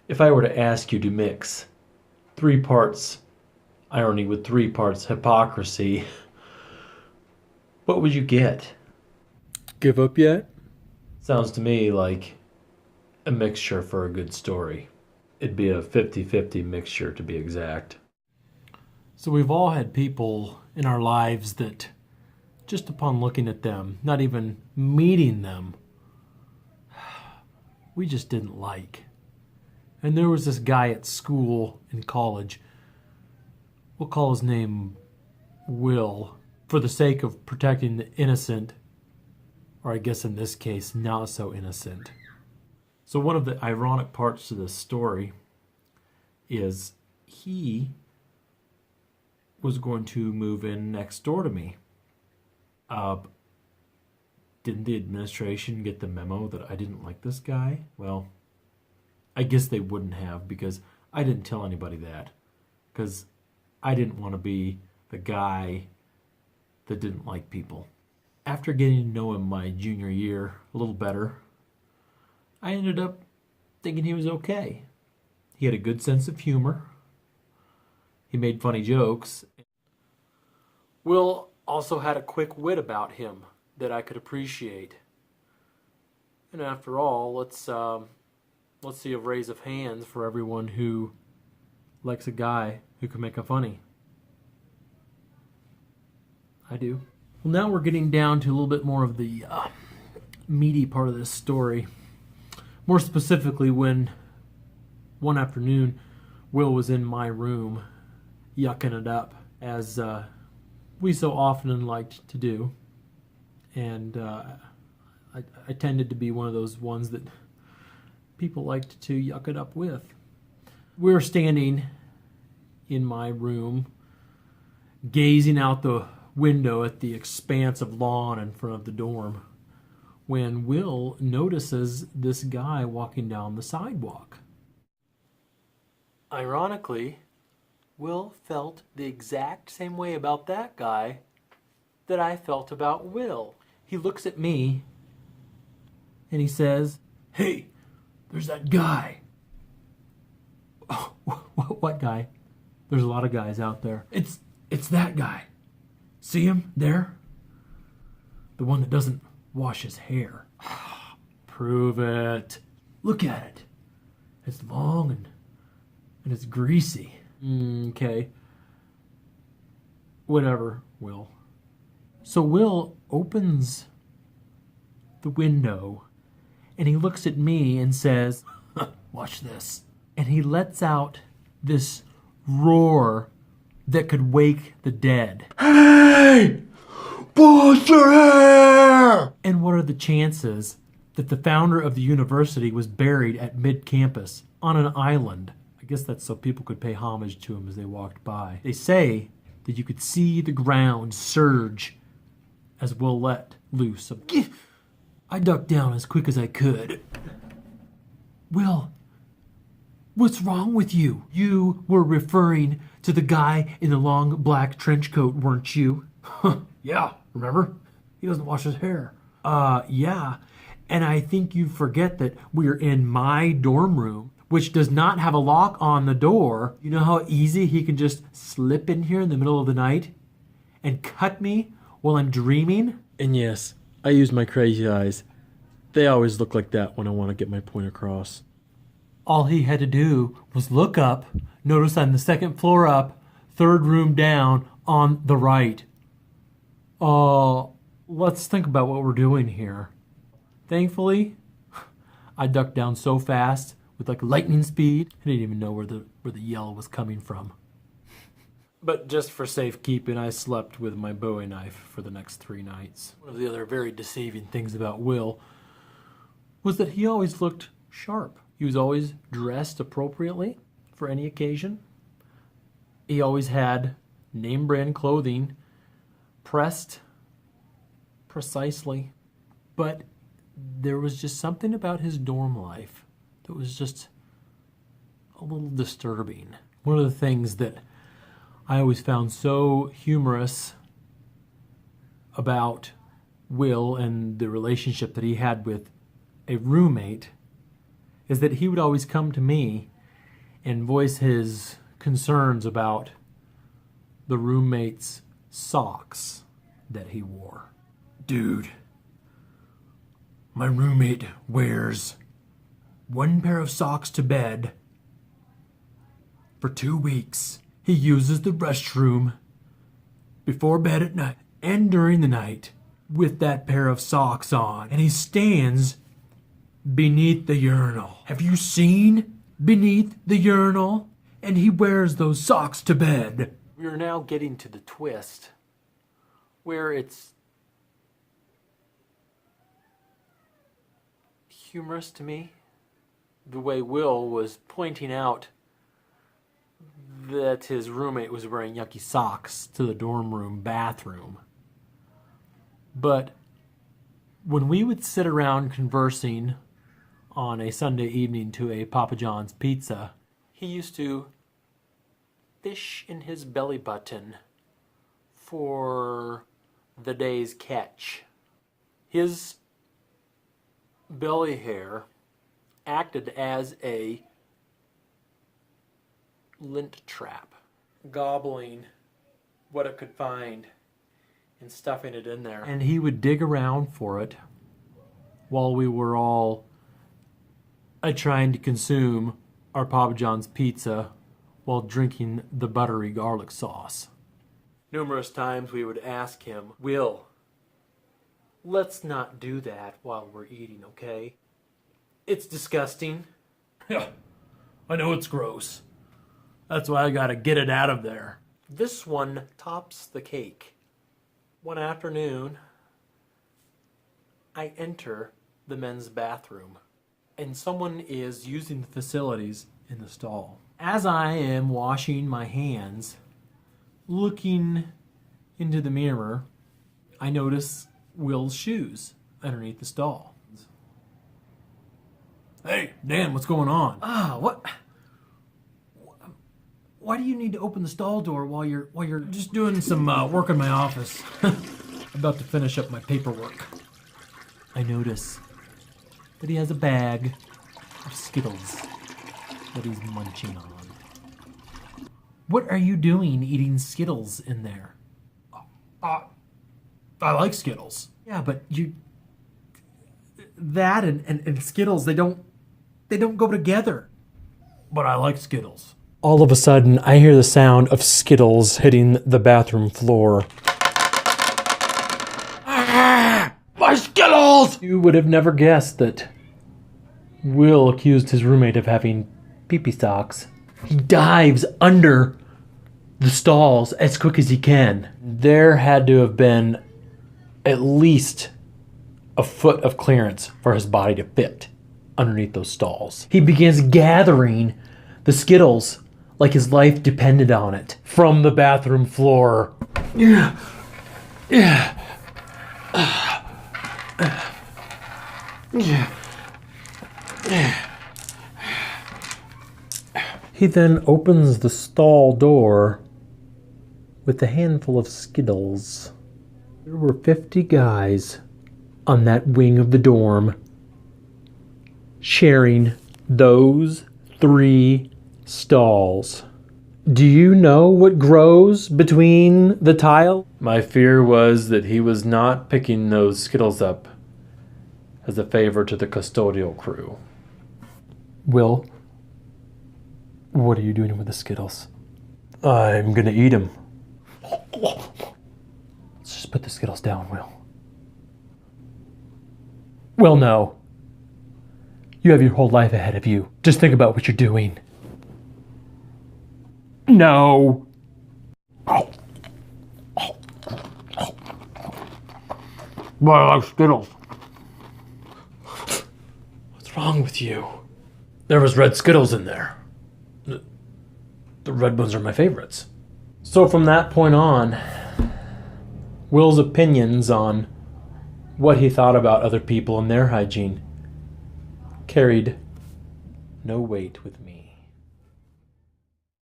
If I were to ask you to mix 3 parts irony with 3 parts hypocrisy, what would you get? Give up yet? Sounds to me like a mixture for a good story. It'd be a 50-50 mixture to be exact. So we've all had people in our lives that just upon looking at them, not even meeting them, we just didn't like. And there was this guy at school in college. We'll call his name Will for the sake of protecting the innocent, or I guess in this case, not so innocent. So one of the ironic parts to this story is he was going to move in next door to me. Didn't the administration get the memo that I didn't like this guy? Well, I guess they wouldn't have, because I didn't tell anybody that. Because I didn't want to be the guy that didn't like people. After getting to know him my junior year a little better, I ended up thinking he was okay. He had a good sense of humor. He made funny jokes. Will also had a quick wit about him that I could appreciate. And after all, let's see a raise of hands for everyone who likes a guy who can make a funny. I do. Well, now we're getting down to a little bit more of the meaty part of this story. More specifically, when one afternoon Will was in my room yucking it up, as we so often liked to do. And I tended to be one of those ones that people liked to yuck it up with. We were standing in my room, gazing out the window at the expanse of lawn in front of the dorm, when Will notices this guy walking down the sidewalk. Ironically, Will felt the exact same way about that guy that I felt about Will. He looks at me and he says, "Hey, there's that guy." Oh, what guy? There's a lot of guys out there. It's that guy. See him there? The one that doesn't wash his hair. Prove it. Look at it. It's long and it's greasy. Okay. Whatever, Will. So Will opens the window and he looks at me and says, "Watch this." And he lets out this roar that could wake the dead. "Hey! Wash your hair!" And what are the chances that the founder of the university was buried at mid-campus on an island? I guess that's so people could pay homage to him as they walked by. They say that you could see the ground surge as Will let loose. I ducked down as quick as I could. "Will, what's wrong with you? You were referring to the guy in the long black trench coat, weren't you?" "Yeah, remember? He doesn't wash his hair." Yeah. And I think you forget that we're in my dorm room, which does not have a lock on the door. You know how easy he can just slip in here in the middle of the night and cut me while I'm dreaming?" And yes, I use my crazy eyes. They always look like that when I want to get my point across. All he had to do was look up, notice I'm the second floor up, third room down on the right. Let's think about what we're doing here. Thankfully, I ducked down so fast with like lightning speed, I didn't even know where the yell was coming from. But just for safekeeping, I slept with my Bowie knife for the next 3 nights. One of the other very deceiving things about Will was that he always looked sharp. He was always dressed appropriately for any occasion. He always had name brand clothing pressed precisely. But there was just something about his dorm life that was just a little disturbing. One of the things that I always found so humorous about Will and the relationship that he had with a roommate is that he would always come to me and voice his concerns about the roommate's socks that he wore. Dude, my roommate wears one pair of socks to bed for 2 weeks. He uses the restroom before bed at night and during the night with that pair of socks on. And he stands beneath the urinal. Have you seen beneath the urinal? And he wears those socks to bed. We are now getting to the twist where it's humorous to me. The way Will was pointing out that his roommate was wearing yucky socks to the dorm room bathroom. But when we would sit around conversing on a Sunday evening to a Papa John's pizza, he used to fish in his belly button for the day's catch. His belly hair acted as a lint trap, gobbling what it could find and stuffing it in there. And he would dig around for it while we were all trying to consume our Papa John's pizza while drinking the buttery garlic sauce. Numerous times we would ask him, Will, let's not do that while we're eating, okay? It's disgusting. Yeah, I know it's gross. That's why I gotta get it out of there. This one tops the cake. One afternoon, I enter the men's bathroom, and someone is using the facilities in the stall. As I am washing my hands, looking into the mirror, I notice Will's shoes underneath the stall. Hey, Dan, what's going on? What? Why do you need to open the stall door while you're just doing some work in my office? About to finish up my paperwork. I notice that he has a bag of Skittles that he's munching on. What are you doing eating Skittles in there? I like Skittles. Yeah, but that and Skittles, they don't go together. But I like Skittles. All of a sudden, I hear the sound of Skittles hitting the bathroom floor. Ah, my Skittles! You would have never guessed that Will accused his roommate of having pee-pee socks. He dives under the stalls as quick as he can. There had to have been at least a foot of clearance for his body to fit underneath those stalls. He begins gathering the Skittles like his life depended on it from the bathroom floor. He then opens the stall door with a handful of Skittles. There were 50 guys on that wing of the dorm sharing those 3 stalls. Do you know what grows between the tile? My fear was that he was not picking those Skittles up as a favor to the custodial crew. Will, what are you doing with the Skittles? I'm gonna eat them. Let's just put the Skittles down, Will. Well, no. You have your whole life ahead of you. Just think about what you're doing. No. But I like Skittles. What's wrong with you? There was red Skittles in there. The red ones are my favorites. So from that point on, Will's opinions on what he thought about other people and their hygiene carried no weight with me.